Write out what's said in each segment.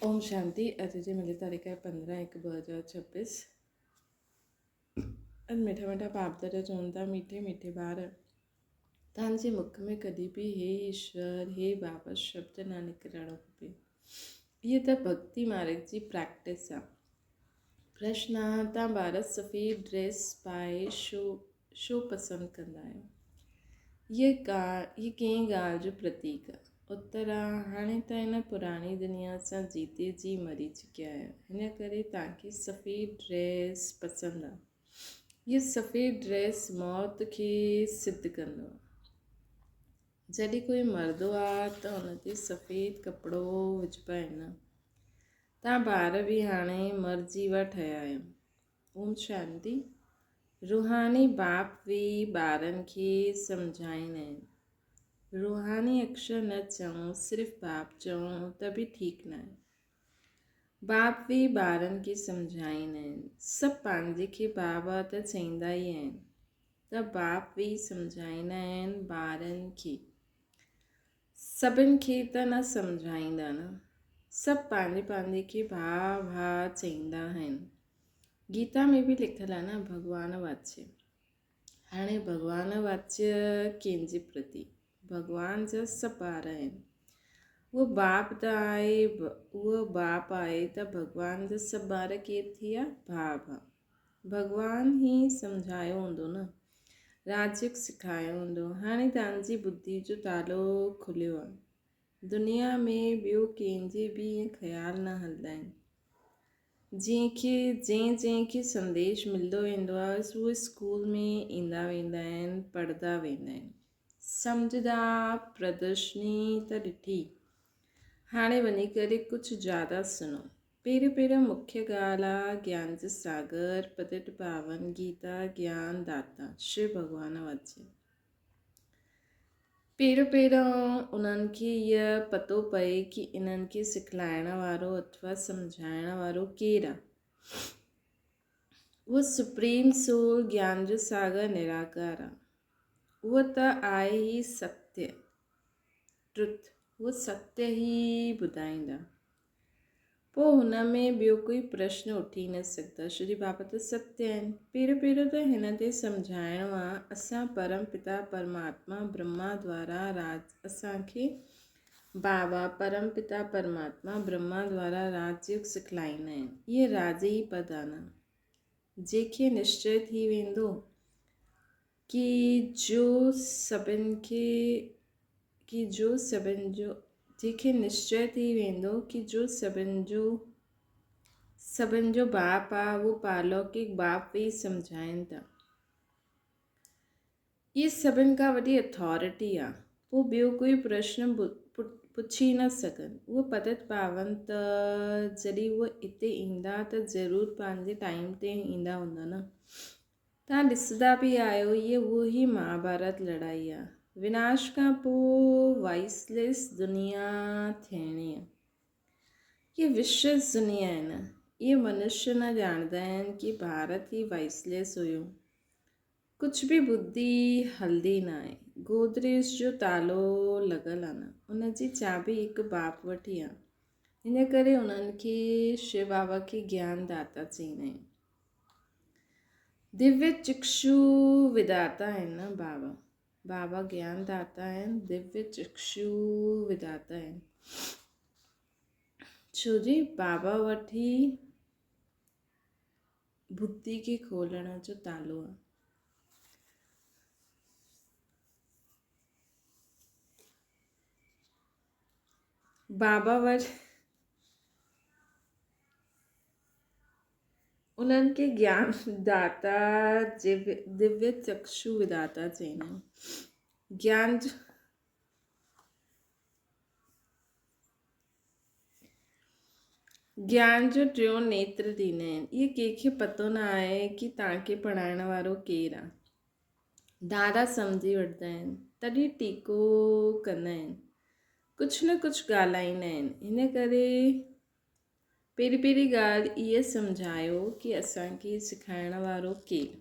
ओम शांति। अॼु जी मिली तारीख़ आहे 15/1/2026। अॼु मिठा मिठा बाप दादा चवनि था, मीठे मीठे ॿार, तव्हांजे मुख में कॾहिं बि हे ईश्वर हे बाबा शब्द न निकिरणो खपे। इहा त भक्ति मार्ग जी प्रैक्टिस आहे। प्रश्न आहे, तव्हां ॿार सफ़ेद ड्रेस पाए छो पसंदि कंदा आहियो? इहे कंहिं ॻाल्हि जो प्रतीक आहे। उत्तर आहे, हाणे त हिन पुराणी दुनिया सां जीते जी मरी चुकिया आहियो, हिन करे तव्हांखे सफ़ेद ड्रेस पसंदि आहे। हीअ सफ़ेद ड्रेस मौत खे सिद्ध कंदो आहे। जॾहिं कोई मरंदो आहे त हुन ते सफ़ेद कपिड़ो विझिबा आहिनि। तव्हां ॿार बि हाणे मरिजी विया ठहिया आहियो। ओम शांति। रूहानी बाप बि ॿारनि खे सम्झाईंदा आहिनि। रूहानी अक्षर न चऊं, सिर्फ़ु बाप चऊं त बि ठीकु न आहे। बाप बि ॿारनि खे सम्झाईंदा आहिनि। सभु पंहिंजे खे बाबा त चईंदा ई आहिनि, त बाप बि सम्झाईंदा आहिनि ॿारनि खे। सभिनि खे त न सम्झाईंदा न, सभु पंहिंजे खे भा चईंदा आहिनि। गीता में बि लिखियलु आहे न, भगवान वाच्य। हाणे भगवान वाच्य कंहिंजे प्रति? भगवान जा सभु ॿार आहिनि। उहो बाप आहे त भगवान जा सभु ॿार केरु थी विया? भा। भगवान ई सम्झायो हूंदो न, राजयोग सिखायो हूंदो। हाणे तव्हांजी बुद्धि जो तालो खुलियो आहे। दुनिया में ॿियो कंहिंजे बि ईअं ख़्यालु न हलंदा आहिनि। जंहिंखे संदेश मिलंदो वेंदो आहे, उहे स्कूल में ईंदा वेंदा आहिनि, पढ़ंदा वेंदा आहिनि, सम्झंदा। प्रदर्शनी त ॾिठी, हाणे वञी करे कुझु ज़्यादा सुनो। पहिरियों मुख्य ॻाल्हि आहे ज्ञान जो सागर, पतित पावन, गीता ज्ञान दाता श्री भगवान वाच्य। पहिरियों उन्हनि खे इहा पतो पए कि इन्हनि खे सिखलाइण वारो अथवा सम्झाइण वारो केरु आहे। उहो सुप्रीम सोल, ज्ञान जो सागर, निराकार आहे। उहो त आहे ई सत्य, ट्रुथ। उहो सत्य ई ॿुधाईंदा। पोइ हुन में ॿियो कोई प्रश्न उठी न सघंदा। श्री बाबा त सत्य आहिनि। पहिरियों त हिन ते सम्झाइणो आहे, असां परम पिता परमात्मा ब्रह्मा द्वारा असांखे बाबा परम पिता परमात्मा ब्रह्मा द्वारा राजयोग सिखलाईंदा आहिनि। इहे राजे ई पद आहे न, जंहिंखे निश्चय थी वेंदो कि जंहिंखे निश्चय थी वेंदो कि जो सभिनि जो बाप आहे, उहो पालौकिक बाप बि सम्झाइनि था। इहे सभिनि खां वॾी अथॉरिटी आहे। पोइ ॿियो कोई प्रश्न पुछी न सघनि। उहो पतित पावन त जॾहिं उहे हिते ईंदा त ज़रूरु पंहिंजे टाइम ते ईंदा हूंदा न। तव्हां ॾिसंदा बि आहियो, इहा उहो ई महाभारत लड़ाई आहे। विनाश खां पोइ वाइसलेस दुनिया थियणी आहे। इहा विशेष दुनिया आहे न। इहे मनुष्य न ॼाणंदा आहिनि कि भारत ई वाइसलेस हुयो। कुझु बि बुद्धि हलंदी न आहे। गोदरेज जो तालो लॻल आहे न, उनजी चाबी हिकु बाप वटि आहे। हिन करे उन्हनि खे शिव बाबा खे ज्ञान दाता चईंदा आहिनि। दिव्य चक्षु विधाता आहिनि न बाबा ज्ञान दाता आहिनि, दिव्य चक्षु विधाता आहिनि। छो जी बाबा वटि बुद्धि खे खोलण जो तालो आहे। बाबा वटि उन्हनि खे ज्ञान दाता दिव्य चक्षु विधाता चईंदा आहिनि। ज्ञान जो टियों नेत्र ॾींदा आहिनि। इहे कंहिंखे पतो न आहे कि तव्हांखे पढ़ाइण वारो केरु आहे। दादा सम्झी वठंदा आहिनि, तॾहिं टीको कंदा आहिनि, कुझु न कुझु ॻाल्हाईंदा आहिनि। हिन करे पहिरीं ॻाल्हि इहा सम्झायो कि असांखे सिखाइण वारो केरु?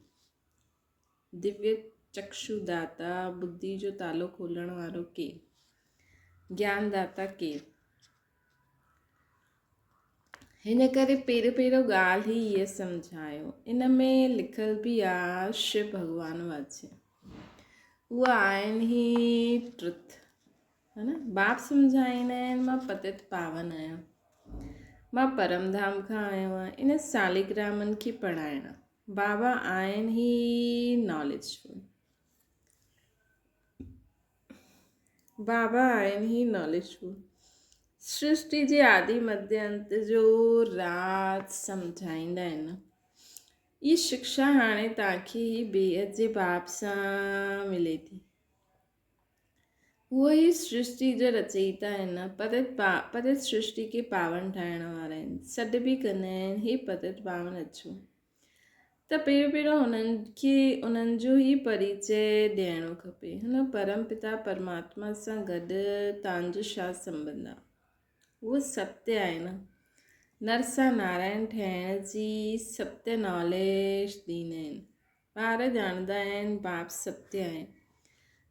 दिव्य चक्षु दाता, बुद्धि जो तालो खोलण वारो केरु? ज्ञान दाता केरु? हिन करे पहिरियों पहिरियों ॻाल्हि ई इहा सम्झायो। इन में लिखियलु बि आहे शिव भॻवान वाचे, उहा आहिनि ई ट्रुथ, है न। बाप सम्झाईंदा आहिनि मां पतित पावन आहियां, मां परमधाम खां आयो आहियां इन सालिग्रामनि खे पढ़ाइणु। बाबा आहिनि ई नॉलेजफुल, बाबा आहिनि ई नॉलेजफुल। सृष्टि जे आदि मध्य अंत जो राज सम्झाईंदा आहिनि। ये शिक्षा हाणे तव्हांखे ई बेहद जे बाप सां मिले थी। उहो ई सृष्टि जो रचयिता आहिनि, पतित सृष्टि खे पावन ठाहिण वारा आहिनि। सॾ बि कंदा आहिनि हे पतित पावन अचो। त पहिरियों पहिरियों उन्हनि जो ई परिचय ॾियणो खपे। हिन परम पिता परमात्मा सां गॾु तव्हांजो छा संबंध आहे? उहो सत्य आहे न। नर सां नारायण ठहिण जी सत्य नॉलेज ॾींदा आहिनि। ॿार ॼाणंदा आहिनि बाप सत्य आहे,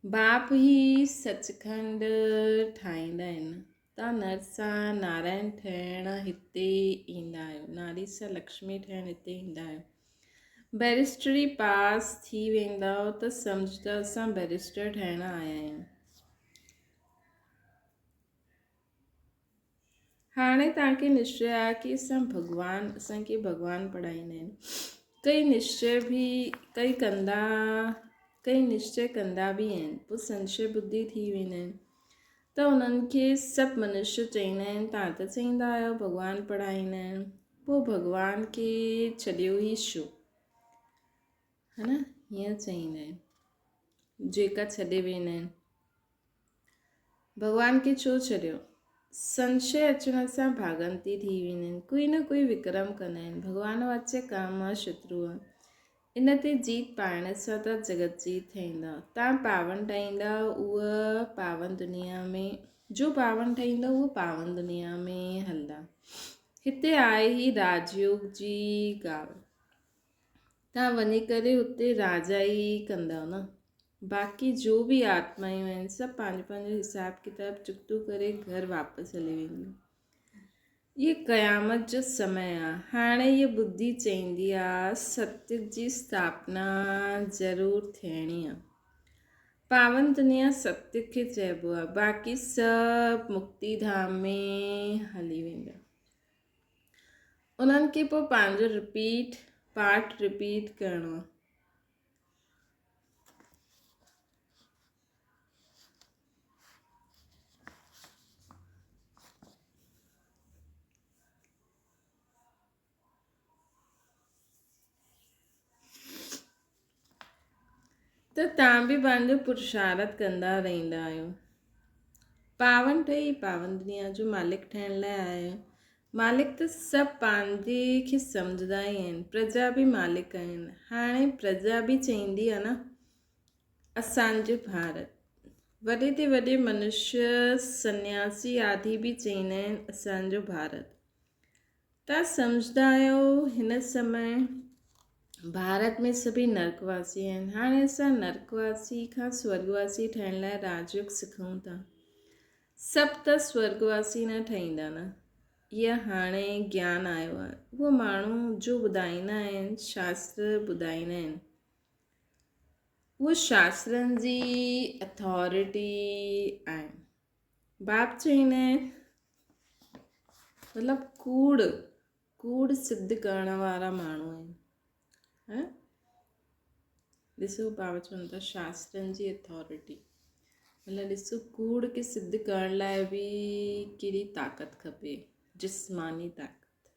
बाप ई सचखंड ठाहींदा आहिनि। तव्हां नर सां नारायण ठहिण हिते ईंदा आहियो, नारी सां लक्ष्मी ठहिण हिते ईंदा आहियो। बैरिस्टरी पास थी वेंदव त सम्झंदव असां बैरिस्टर ठहिण आया आहियूं। हाणे तव्हांखे निश्चय आहे कि असांखे भॻवानु पढ़ाईंदा आहिनि। कई निश्चय कंदा बि आहिनि, पोइ संशय बुद्धि थी वेंदा आहिनि। त उन्हनि खे सभु मनुष्य चईंदा आहिनि तव्हां त चईंदा आहियो भॻवानु पढ़ाईंदा आहिनि, पोइ भॻवान खे छॾियो ई छो, है न। हीअं चईंदा आहिनि जेका छॾे वेंदा आहिनि, भॻवान खे छो छॾियो? संशय अचण सां भागंती थी वेंदा आहिनि, कोई न कोई विक्रम कंदा आहिनि। भॻवान वाचे काम आहे शत्रु आहे। इन ते जीत पाइण सां त जगत जीत ठहींदा। तव्हां पावन ठाहींदा उहा पावन दुनिया में, जो पावन ठाहींदा उहो पावन दुनिया में हलंदा। हिते आहे ई राजयोग जी ॻाल्हि। तव्हां वञी करे हुते राजा ई कंदव न। बाक़ी जो बि आत्मायूं आहिनि सभु पंहिंजो हिसाब किताब चुकतो करे घर वापसि हली वेंदियूं। ये क़यामत जो समय आहे। हाणे ये बुद्धि चईंदी आहे सत्य जी स्थापना ज़रूरु थियणी आहे। पावन दुनिया सत्य खे चइबो आहे, बाक़ी सभु मुक्ति धाम में हली वेंदा। उन्हनि खे पोइ पंहिंजो पाठ रिपीट करिणो आहे। त तव्हां बि पंहिंजो पुरुषार्थ कंदा रहंदा आहियो। पावन ठही पावन दुनिया जो मालिक ठहिण लाइ आया आहियो। मालिक त सभु पंहिंजे खे सम्झंदा ई आहिनि। प्रजा बि मालिक आहिनि। हाणे प्रजा बि चईंदी आहे न असांजो भारत। वॾे ते वॾे मनुष्य सन्यासी आदि बि चईंदा आहिनि असांजो भारत। तव्हां सम्झंदा आहियो हिन समय भारत में सभई नरकवासी आहिनि। हाणे असां नरकवासी खां स्वर्गवासी ठहिण लाइ राजयोग सिखूं था। सभु त स्वर्गवासी न ठहींदा न। इहा हाणे ज्ञान आयो आहे। उहो माण्हू जो ॿुधाईंदा आहिनि शास्त्र ॿुधाईंदा आहिनि, उहो शास्त्रनि जी अथॉरिटी आहिनि। बाप चईंदा आहिनि मतिलबु कूड़ सिद्ध करण वारा माण्हू आहिनि। ॾिसो बाबा चवनि था शास्त्रनि जी अथॉरिटी, मतिलबु ॾिसो कूड़ खे सिद्ध करण लाइ बि कहिड़ी ताक़त खपे, जिस्मानी ताक़त,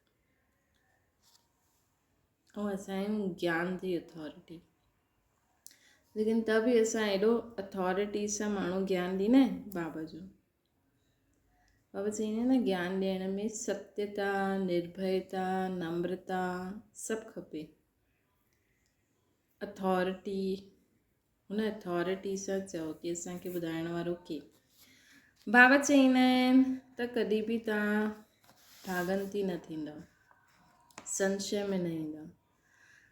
ऐं असांजे ज्ञान जी अथॉरिटी। लेकिन त बि असां एॾो अथॉरिटी सां माण्हू ज्ञान ॾींदा आहिनि बाबा जो। बाबा चईंदा आहिनि न ज्ञान ॾियण में सत्यता, निर्भयता, नम्रता सभु खपे। अथॉरिटी, हुन अथॉरिटी सां चओ कि असांखे ॿुधाइण वारो केरु। बाबा चईंदा आहिनि त कॾहिं बि तव्हां भागंती न थींदव, संशय में न ईंदव।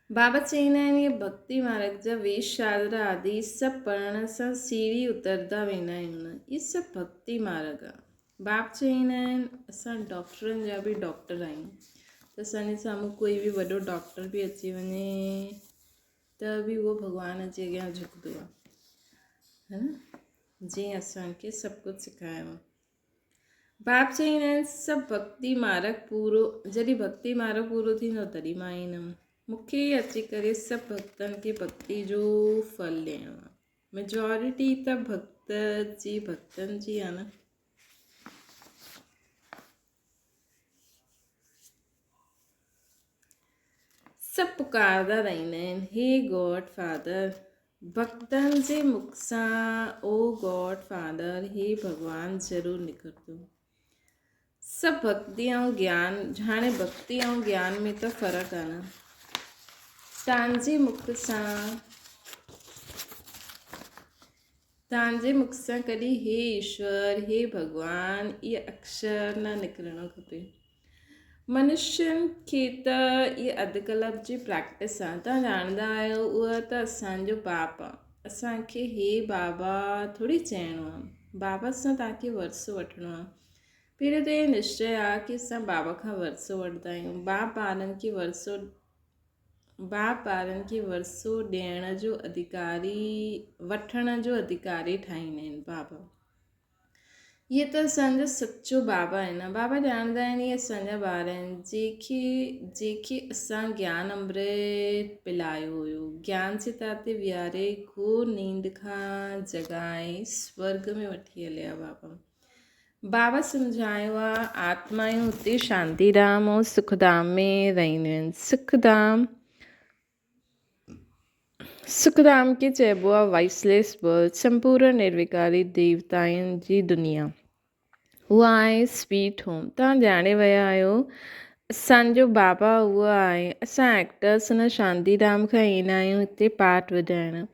बाबा चईंदा आहिनि इहे भक्ति मार्ग जा वेद शास्त्र आदि सभु पढ़ण सां सीढ़ी उतरंदा वेंदा आहियूं। इहे सभु भक्ति मार्ग आहे। बाप चईंदा आहिनि असां डॉक्टरनि जा बि डॉक्टर आहियूं, त असांजे साम्हूं कोई बि वॾो डॉक्टर बि अची वञे त बि उहो भॻवान जे अॻियां झुकंदो आहे न, जीअं असांखे सभु कुझु सेखारियो आहे। बाप चईंदा आहिनि सभु भक्ति मार्ग पूरो, जॾहिं भक्ति मार्ग पूरो थींदो तॾहिं मां ईंदमि, मूंखे अची करे सभु भक्तनि खे भक्ति जो फल ॾियणो आहे। मेजॉरिटी त भक्तनि जी आहे न। सभु पुकारंदा रहंदा आहिनि, हे गॉड फादर, भक्तनि जे मुख सां ओ गॉड फादर, हे भॻवानु ज़रूरु निकिरंदो। सभु भक्ति ऐं ज्ञान, हाणे भक्ति ऐं ज्ञान में त फ़र्क़ु आहे न। तव्हांजे मुख सां कॾहिं हे ईश्वर, हे भॻवान इहे अक्षर न निकिरणो खपे। मनुष्यनि खे त इहे अधु कलाक जी प्रैक्टिस आहे, तव्हां ॼाणंदा आहियो उहा त असांजो बाप आहे। असांखे हे बाबा थोरी चइणो आहे, बाबा सां तव्हांखे वरसो वठिणो आहे। पहिरियों त इहो निश्चय आहे कि असां बाबा खां वरसो वठंदा आहियूं। बाप ॿारनि खे वरसो ॾियण जो अधिकारी, वठण जो अधिकारी ठाहींदा आहिनि बाबा। इहे त असांजो सचो बाबा आहिनि न। बाबा ॼाणंदा आहिनि इहे असांजा ॿार आहिनि जेके असां ज्ञान अमृत पिलायो हुयो, ज्ञान जे ताते विहारे घोर नींद खां जगाए स्वर्ग में वठी हलिया बाबा सम्झायो आहे आत्मायूं हुते शांतीधाम ऐं सुखधाम में रहंदियूं आहिनि। सुखधाम खे चइबो आहे वाइसलेस वर्ल्ड, संपूर्ण निर्विकारी देवताउनि जी दुनिया, उहा आहे स्वीट होम। तव्हां ॼाणे विया आहियो असांजो बाबा उहा आहे। असां एक्टर्स न शांतीधाम खां ईंदा आहियूं हिते पाठ वॼाइण।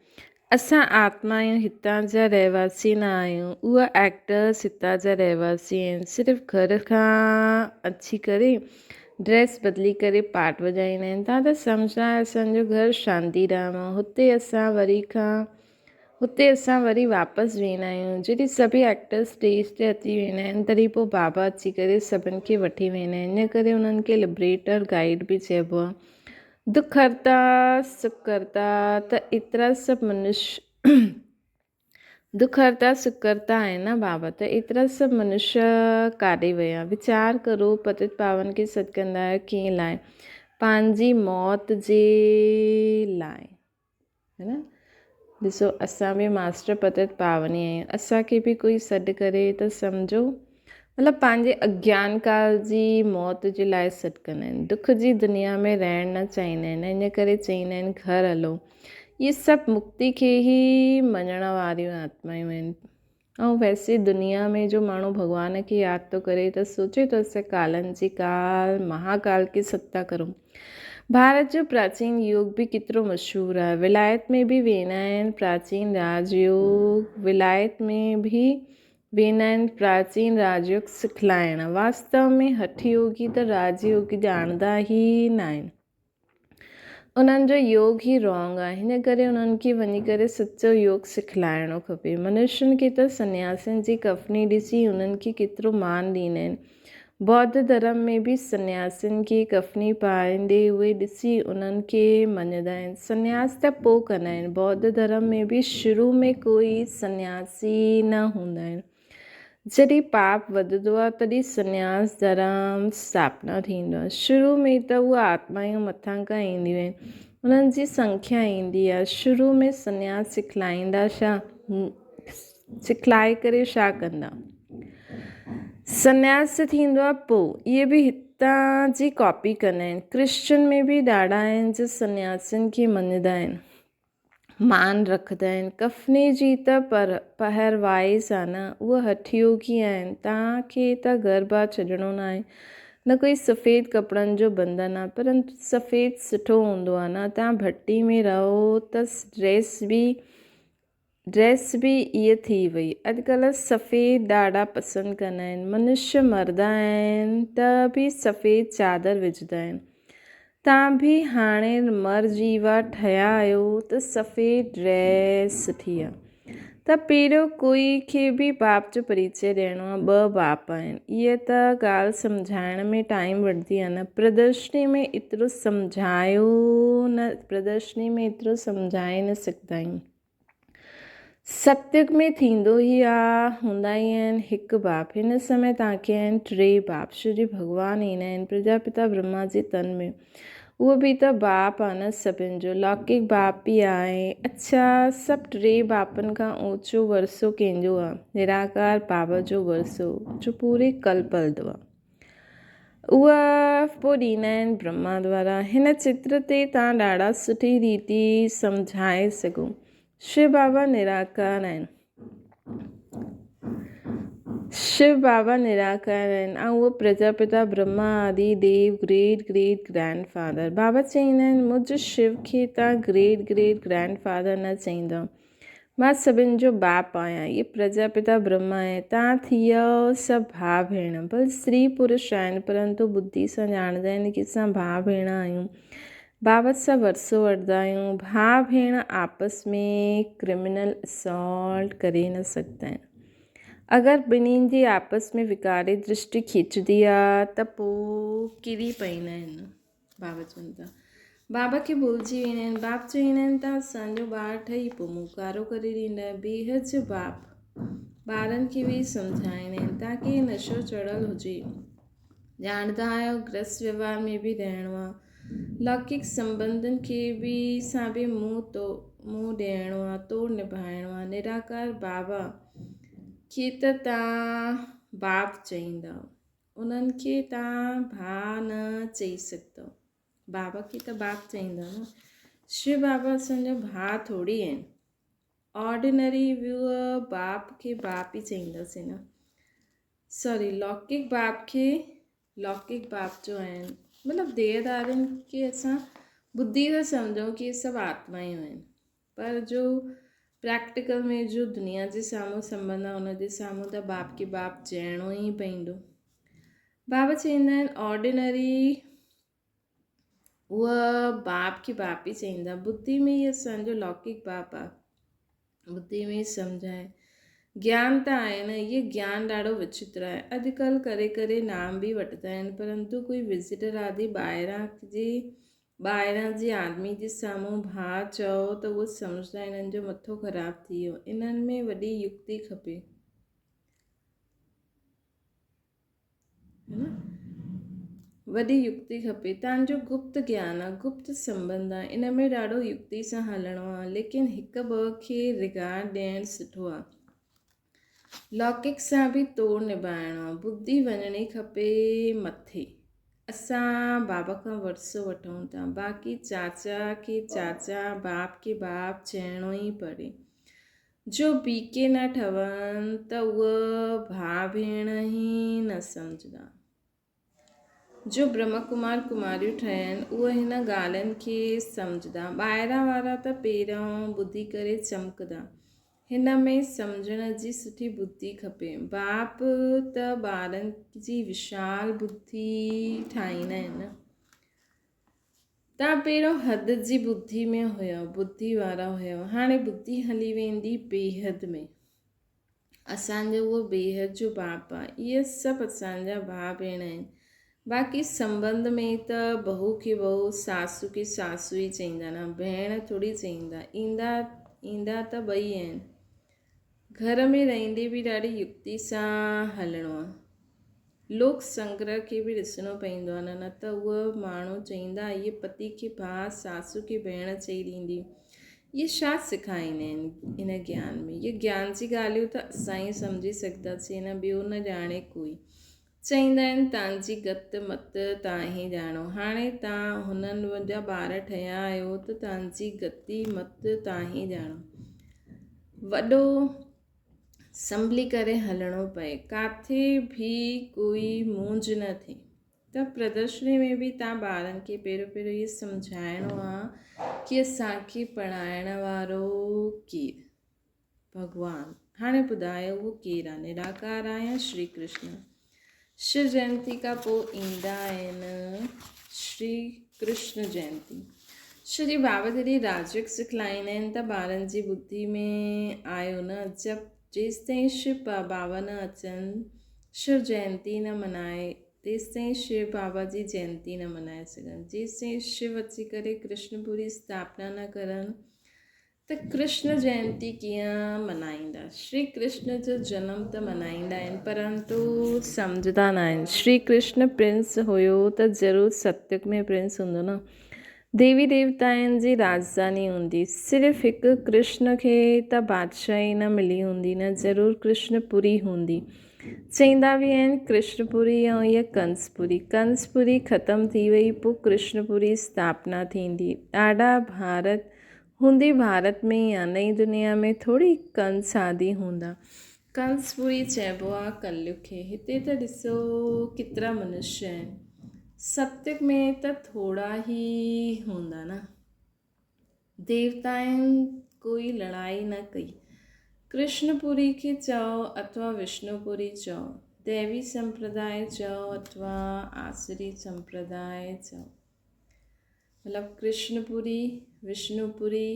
असां आत्मा आहियूं, हितां जा रहवासी न आहियूं। उहा एक्टर्स हितां जा रहवासी आहिनि, सिर्फ़ु घर खां अची करे ड्रेस बदिली करे पाठ वॼाईंदा आहिनि। तव्हां त सम्झा असांजो घर शांतीधाम आहे, हुते असां वरी वापसि वेंदा आहियूं। जॾहिं सभई एक्टर स्टेज ते अची वेंदा आहिनि तॾहिं पोइ बाबा अची करे सभिनि खे वठी वेंदा आहिनि। इन करे उन्हनि खे लिबरेटर गाइड बि चइबो आहे। दुख हरता सुख करता, त एतिरा सभु मनुष्य दुख हरता सुख करता आहे न बाबा, त एतिरा सभु मनुष्य काॾे विया? वीचार करो, पतित पावन खे सॾु आहियो कीअं लाइ? पंहिंजी मौत जे लाइ, है न। ॾिसो असां बि मास्टर पतित पावन ई आहियूं। असांखे बि कोई सॾु करे त सम्झो मतिलबु पंहिंजे अज्ञान काल जी मौत जे लाइ सॾु कंदा आहिनि। दुख जी दुनिया में रहणु न चाहींदा आहिनि, इन करे चईंदा आहिनि घर हलो। इहे सभु मुक्ति खे ई मञण वारियूं आत्मायूं आहिनि। ऐं वैसे दुनिया में जो माण्हू भॻवान खे यादि थो करे त सोचे थो असां कालनि जी महाकाल खे सत्ता करूं। भारत जो प्राचीन योग बि केतिरो मशहूरु आहे। विलायत में बि वेंदा आहिनि प्राचीन राजयोग, प्राचीन राजयोग सिखलाइण। वास्तव में हठयोगी त राजयोगी ॼाणंदा ई न आहिनि, उन्हनि जो योग ई रॉन्ग आहे। हिन करे उन्हनि खे वञी करे सचो योग सिखलाइणो खपे। मनुष्यनि खे त सन्यासियुनि जी कफनी ॾिसी उन्हनि खे केतिरो मान ॾींदा आहिनि। बौद्ध धर्म में बि सन्यासियुनि खे कफनी पाईंदे उहे ॾिसी उन्हनि खे मञंदा आहिनि। सन्यास त पोइ कंदा आहिनि। बौद्ध धर्म में बि शुरू में कोई सन्यासी न हूंदा आहिनि। जॾहिं पाप वधंदो आहे तॾहिं सन्यास धर्म स्थापना थींदो आहे। शुरू में त उहा आत्मायूं मथां खां ईंदियूं आहिनि, उन्हनि जी संख्या ईंदी आहे। शुरू में सन्यास सिखलाए करे छा कंदा? सन्यास थींदो आहे पोइ। इहे बि हितां जी कॉपी कंदा आहिनि। क्रिश्चन में बि ॾाढा आहिनि जो सन्यासियुनि खे मञंदा आहिनि, मान रखंदा आहिनि। कफनी जी त पहरवाइज़ आहे न, उहा हठयोगी आहिनि। तव्हांखे त घर बार छॾणो न आहे, न कोई सफ़ेद कपिड़नि जो बंधन आहे, परंतु सफ़ेद सुठो हूंदो आहे न। तव्हां भट्टी में रहो त ड्रेस बि इहा थी वई। अॼुकल्ह सफ़ेद ॾाढा पसंदि कंदा आहिनि। मनुष्य मरंदा आहिनि त बि सफ़ेद चादर विझंदा आहिनि। तव्हां बि हाणे मर जीवा ठहिया आहियो त सफ़ेद ड्रेस सुठी आहे। त पहिरियों कोई खे बि बाप जो परिचय ॾियणो आहे। 2 बाप आहिनि, इहा त ॻाल्हि सम्झाइण में टाइम वठंदी आहे न। प्रदर्शनी में एतिरो सम्झाए न सघंदा आहियूं। सत्युग में थींदो ई आहे, हूंदा ई आहिनि हिकु बाप। हिन समय तव्हांखे आहिनि 3 बाप। श्री भॻवानु ईंदा आहिनि प्रजापिता ब्रह्मा जे तन में। उहो बि त बाप आहे न सभिनि जो, लौकिक बाप बि आहे। अच्छा, सभु 3 बापनि खां ऊचो वरसो कंहिंजो आहे? निराकार बाबा जो वरसो, जो पूरे कल्प हलंदो आहे। उहा पोइ ॾींदा आहिनि ब्रह्मा द्वारा। हिन चित्र ते तव्हां ॾाढा सुठी रीति सम्झाए सघो। शिव बाबा निराकार आहिनि, ऐं उहो प्रजापिता ब्रह्मा आदि देव ग्रेट ग्रैंडफादर। बाबा चईंदा आहिनि मुंहिंजे शिव खे तव्हां ग्रेट ग्रैंडफादर न चईंदव, मां सभिनि जो बाप आहियां। इहे प्रजापिता ब्रह्मा आहे, तव्हां थी वियो सभु भाउ भेण। भले स्त्री पुरुष आहिनि, परंतु बुद्धि सां ॼाणंदा आहिनि कि असां भाउ भेण आहियूं। बाबा सां वरसो वठंदा आहियूं। भाउ भेण आपस में क्रिमिनल असॉल्ट करे न सघंदा आहिनि। अगरि ॿिन्हिनि जी आपस में विकारी दृष्टि खिचंदी आहे त पोइ किरी पवंदा आहिनि। बाबा चवनि था, बाबा खे भुलिजी वेंदा आहिनि। बाप चवंदा आहिनि तव्हां असांजो ॿारु ठही पोइ मूं कारो करे ॾींदा। बेहद जो बाप ॿारनि खे बि सम्झाईंदा आहिनि। तव्हांखे नशो चढ़ियल हुजे, ॼाणंदा आहियो गृहस्थ व्यवहार में बि रहणो आहे, लौकिक संबंधनि खे बि सां बि मुंहुं ॾियणो आहे, तोड़ निभाइणो आहे। निराकार बाबा खे त तव्हां बाप चईंदव, उन्हनि खे तव्हां भाउ न चई सघंदव। बाबा खे त बाप चईंदव न। शिव बाबा असांजा भाउ थोरी आहिनि। ऑर्डिनरी व्यू बाप खे बाप ई चईंदासीं न। सॉरी, लौकिक बाप जो आहिनि, मतिलबु देहदारियुनि खे असां बुद्धि सां सम्झूं कि सभु आत्मायूं आहिनि, पर जो प्रैक्टिकल में जो दुनिया जे साम्हूं संबंध आहे उन जे साम्हूं त बाप खे बाप चइणो ई पवंदो। बाबा चईंदा आहिनि ऑर्डिनरी उहा बाप खे बाप ई चईंदा। बुद्धि में इहो असांजो लौकिक बाप आहे, बुद्धि में सम्झाए। ज्ञान त आहे न, इहे ज्ञान ॾाढो विचित्र आहे। अॼुकल्ह करे नाम बि वठंदा आहिनि, परंतु कोई विज़िटर आदि ॿाहिरां जे आदमी जे साम्हूं भाउ चओ त उहो सम्झंदा हिननि जो मथो ख़राबु थी वियो। इन्हनि में वॾी युक्ति खपे, वॾी युक्ति खपे। तव्हांजो गुप्त ज्ञान आहे, गुप्त संबंध आहे, इन में ॾाढो युक्ति सां हलणो आहे। लेकिन हिकु ॿ खे रिगार्ड ॾियणु सुठो आहे, लौकिक सां बि तोड़ निभाइणो आहे। बुद्धि वञणी खपे मथे। असां बाबा खां वरसो वठूं था, बाक़ी चाचा खे चाचा, बाप खे बाप चइणो ई पड़े। जो बीके न ठहनि त उहा भाउ भेण ई न सम्झंदा। जो ब्रह्म कुमार कुमारियूं ठहियनि उहे हिन ॻाल्हियुनि खे सम्झंदा। ॿाहिरां वारा त पहिरियों ॿुधी करे चमकंदा। हिन में सम्झण जी सुठी बुद्धि खपे। बाप त ॿारनि जी विशाल बुद्धि ठाहींदा आहिनि। तव्हां पहिरियों हद जी बुद्धि में हुयो, बुद्धि वारा हुयो, हाणे बुद्धि हली वेंदी बेहद में। असांजो उहो बेहद जो बाप आहे। इहे सभु असांजा भाउ भेण आहिनि। बाक़ी संबंध में त बहू खे बहू, सासू खे सासू ई चईंदा न, भेण थोरी चईंदा। ईंदा त ॿई आहिनि। घर में रहंदे बि ॾाढी युक्ति सां हलणो आहे। लोक संग्रह खे बि ॾिसणो पवंदो आहे न त उहो माण्हू चईंदा इहे पति खे भाउ, सासू खे भेण चई ॾींदी। इहे छा सेखारींदा आहिनि इन ज्ञान में? इहे ज्ञान जी ॻाल्हियूं त असां ई सम्झी सघंदासीं न, ॿियो न ॼाणे कोई। चईंदा आहिनि तव्हांजी गत मत तव्हां ई ॼाणो। हाणे तव्हां हुननि जा ॿार ठहिया आहियो त तव्हांजी गति मत तव्हां ई ॼाणो। वॾो संभली करे हलणो पए, किथे बि कोई मूंझ न थिए। त प्रदर्शनी में बि तव्हां ॿारनि खे पहिरियों इहो सम्झाइणो आहे कि असांखे पढ़ाइण वारो केरु? भॻवानु। हाणे ॿुधायो उहो केरु आहे? निराकार आहे या श्री कृष्ण? शिव जयंती खां पोइ ईंदा आहिनि श्री कृष्ण जयंती। श्री बाबा जॾहिं राजयोग सिखलाईंदा आहिनि त ॿारनि जी ॿुधी में आयो न जब जेसिताईं शिव बाबा न अचनि शिव जयंती न मल्हाए तेसिताईं शिव बाबा जी जयंती न मल्हाए सघनि। जेसिताईं शिव अची करे कृष्णपुरी स्थापना न करनि त कृष्ण जयंती कीअं मल्हाईंदा। श्री कृष्ण जो जनम त मल्हाईंदा आहिनि परंतु सम्झंदा न आहिनि। श्री कृष्ण प्रिंस हुयो त ज़रूरु सतयुग में प्रिंस हूंदो न। देवी देवताउनि जी राजधानी हूंदी। सिर्फ़ु हिकु कृष्ण खे त बादशाही न मिली हूंदी न, ज़रूरु कृष्णपुरी हूंदी। चईंदा बि आहिनि कृष्णपुरी ऐं इहा कंसपुरी। कंसपुरी ख़तमु थी वई पोइ कृष्णपुरी स्थापना थींदी। ॾाढा भारत हूंदी भारत में ई आहे, नई दुनिया में थोरी कंस आदि हूंदा। कंसपुरी चइबो आहे कलयुग खे। हिते त ॾिसो केतिरा मनुष्य आहिनि। सतयुग में त थोड़ा ही हूंदा न। देवताउनि कोई लड़ाई न कई। कृष्णपुरी खे चओ अथवा विष्णुपुरी चओ, दैवी संप्रदाय चओ अथवा आसुरी संप्रदाय चओ, मतिलबु कृष्णपुरी विष्णुपुरी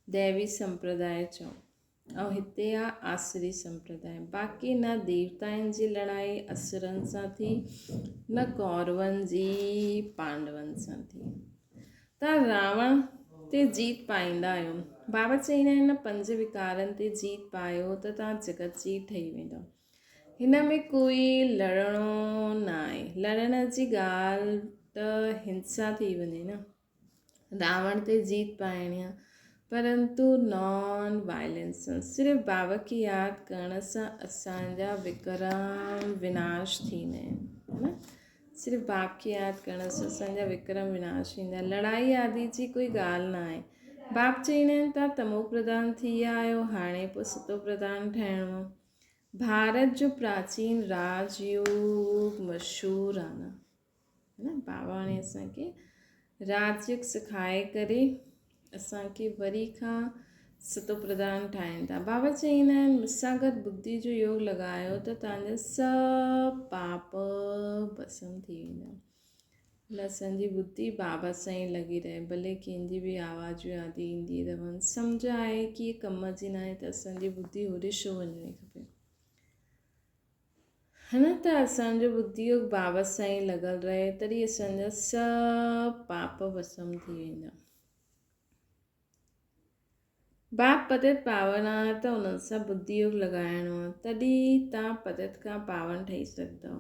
दैवी संप्रदाय चओ ऐं हिते आहे आसुरी संप्रदाय। बाक़ी न देवताउनि जी लड़ाई असुरनि सां थी न कौरवनि जी पांडवनि सां थी। तव्हां रावण ते जीत पाईंदा आहियो। बाबा चईंदा आहिनि न 5 विकारनि ते जीत पायो त तव्हां जगत जी ठही वेंदव। हिन में कोई लड़णो न आहे। लड़ण जी ॻाल्हि त हिंसा थी वञे न। रावण ते जीत पाइणी आहे परंतु नॉन वायलेंस सां। सिर्फ़ु बाबा खे यादि करण सां असांजा विक्रम विनाश थींदा आहिनि, है न। सिर्फ़ु बाप खे यादि करण सां असांजा विक्रम विनाश थींदा। लड़ाई आदि जी कोई ॻाल्हि न आहे। बाप चईंदा आहिनि तव्हां तमो प्रधान थी विया आहियो, हाणे पोइ सतो प्रधान ठहिणो आहे। भारत जो प्राचीन राजयोग मशहूरु आहे न, है न। बाबा हाणे असांखे राजयोग सिखाए करे असांखे वरी खां सतो प्रधान ठाहिनि था। बाबा चईंदा आहिनि मूंसां गॾु बुद्धि जो योग लॻायो त तव्हांजा सभु पाप भस्म थी वेंदा। मतलब असांजी बुद्धि बाबा सां ई लॻी रहे। भले कंहिंजी बि आवाज़ूं आदि ईंदी रहनि, सम्झ आहे कि इहे कम जी न आहे त असांजी बुद्धि होॾे छो वञणी खपे, है न। त असांजो बुद्धि योग बाबा सां ई लॻल रहे तॾहिं असांजा सभु पाप भस्म थी वेंदा। बाप पतित पावन आहे त उन्हनि सां बुद्धि योग लॻाइणो आहे तॾहिं तव्हां पतित खां पावन ठही सघंदव।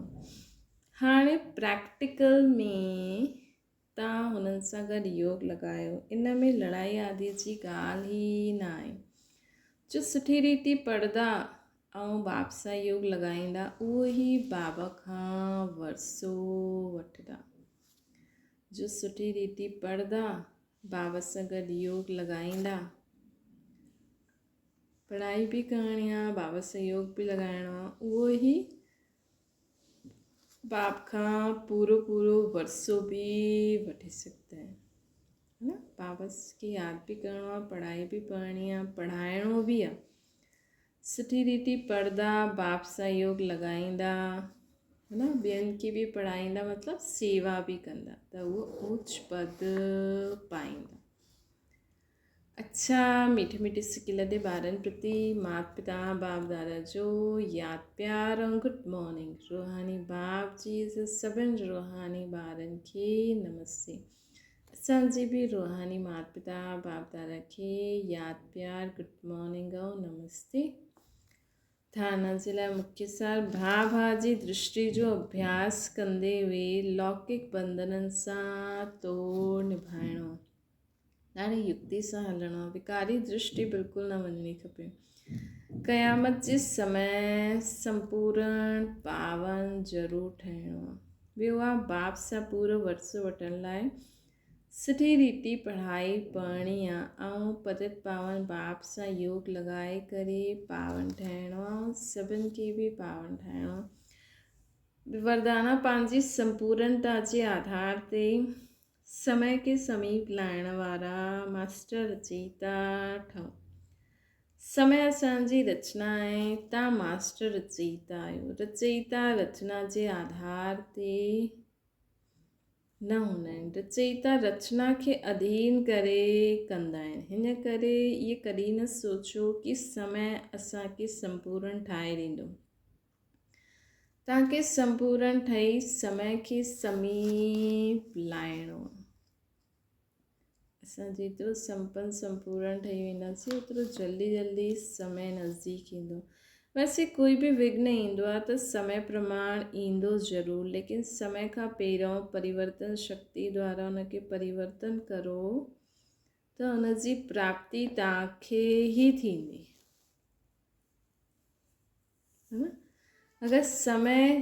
हाणे प्रैक्टिकल में तव्हां हुननि सां गॾु योग लॻायो। इन में लड़ाई आदि जी ॻाल्हि ई न आहे। जो सुठी रीति पढ़ंदा ऐं बाप सां योग लॻाईंदा उहो ई बाबा खां वरसो वठंदा। जो सुठी रीति पढ़ंदा बाबा सां गॾु योग लॻाईंदा, पढ़ाई बि करणी आहे बाबा सां योग बि लॻाइणो आहे, उहो ई बाप खां पूरो वरसो बि वठी सघंदा आहिनि, है न। बाबा खे यादि बि करिणो आहे, पढ़ाई बि पढ़णी आहे, पढ़ाइणो बि आहे। सुठी रीति पढ़ंदा बाप सां योग लॻाईंदा, है न। ॿियनि खे बि पढ़ाईंदा मतिलबु सेवा बि कंदा त उहो उच्च पद पाईंदा। अच्छा मीठे मीठे सिके लॾे ॿारनि प्रति माता पिता बाप दादा जो यादि प्यार ऐं गुड मॉर्निंग। रूहानी बाप जी सभिनि रूहानी ॿारनि खे नमस्ते। असांजी बि रूहानी माता पिता बाप दादा खे यादि प्यार गुड मॉर्निंग ऐं नमस्ते। थाना जे लाइ मुख्य सार भाउ जी दृष्टि जो अभ्यास कंदे हुए लौकिक बंधननि सां तोड़ निभाइणो, ॾाढी युक्ति सां हलणो आहे। विकारी दृष्टि बिल्कुलु न वञणी खपे। क़यामत जे समय संपूर्ण पावन ज़रूरु ठहिणो आहे। ॿियो आहे बाप सां पूरो वरसो वठण लाइ सुठी रीति पढ़ाई पढ़णी आहे ऐं पतित पावन बाप सां योग लॻाए करे पावन ठहिणो आहे, सभिनि खे बि पावन ठाहिणो आहे। वरदाना पंहिंजी संपूर्णता जे आधार ते समय के समीप लाइण वारा मास्टर रचयिता ठहो। समय असांजी रचना आहे, तव्हां मास्टर रचयिता आहियो। रचयिता रचना जे आधार ते न हूंदा आहिनि, आहिनि। रचयिता रचना खे अधीन करे कंदा आहिनि। हिन करे इहे कॾहिं न सोचो कि समय असांखे संपूर्ण ठाहे ॾींदो। तव्हांखे संपूर्ण ठही समय खे समीप लाहिणो। असां जेतिरो संपूर्ण ठही वेंदासीं ओतिरो जल्दी समय नज़दीक ईंदो। वैसे कोई बि विघ्न ईंदो आहे त समय प्रमाण ईंदो ज़रूरु, लेकिन समय खां पहिरियों परिवर्तन शक्ति द्वारा उनखे परिवर्तन करो त उनजी प्राप्ति तव्हांखे ई थींदी। अगरि समय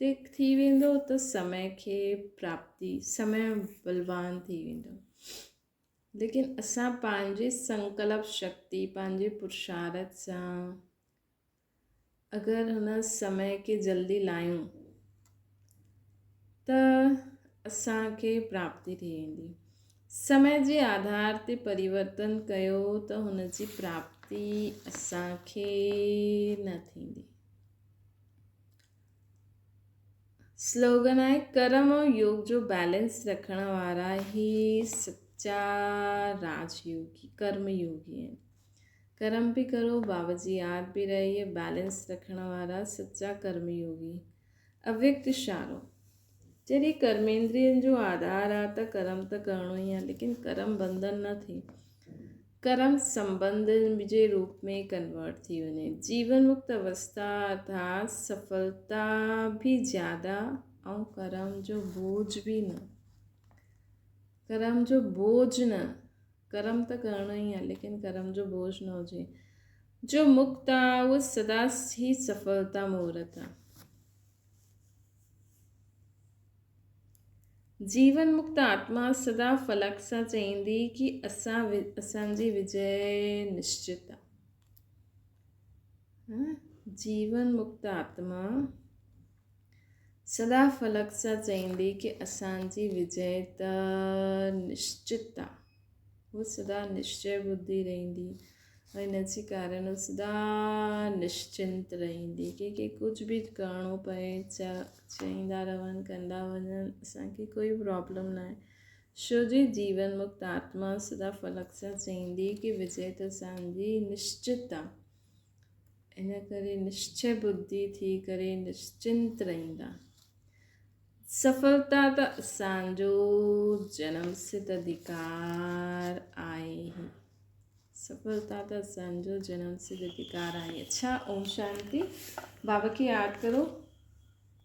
ते थी वेंदो त समय खे प्राप्ति, समय बलवान थी वेंदो। लेकिन असां पंहिंजे संकल्प शक्ति, पंहिंजे पुरुषार्थ सां अगरि हुन समय खे जल्दी लायूं त असांखे प्राप्ति थी वेंदी। समय जे आधार ते परिवर्तन कयो त हुनजी प्राप्ति असांखे न थींदी। स्लोगन आहे, कर्म और योग जो बैलेंस रखण वारा ही सच्चा राजयोगी, कर्मयोगी आहिनि। कर्म भी करो, बाबा जी याद भी रहिए, बैलेंस रखण वारा सच्चा कर्मयोगी। अव्यक्त इशारो, जॾहिं कर्मेंद्रियनि जो आधार आहे त कर्म त करिणो ई आहे, लेकिन कर्म बंधन न थिए, कर्म संबंध जे रूप में कन्वर्ट थी वञे। जीवन मुक्त अवस्था अर्थात सफलता भी ज़्यादा ऐं कर्म जो बोझ भी न। कर्म जो बोझ न, कर्म त करिणो ई आहे, लेकिन कर्म जो बोझ न हुजे। जो मुक्त आहे उहो सदा ही सफलता मूर्त आहे। जीवन मुक्त आत्मा सदा फलक सां चईंदी कि असांजी विजय निश्चित आहे। जीवन मुक्त आत्मा सदा फलक सां चईंदी कि असांजी विजय त निश्चित आहे। वो सदा निश्चय बुद्धि रहंदी और हिनजे कारण सदा निश्चिंत रहंदी कि कुछ भी करिणो पए चईंदा रहनि, कंदा वञनि, असांखे कोई प्रॉब्लम न आहे। छो जे जीवन मुक्त आत्मा सदा फलक सां चईंदी कि विजय त असांजी निश्चित आहे। इन करे निश्चय बुद्धि थी करे निश्चिंत रहंदा। सफलता त असांजो जन्मसिद्ध अधिकार आहे ही। सफलता त असांजो जन्मसिद्ध अधिकार आहे। अच्छा, ओम शांति। बाबा की याद करो।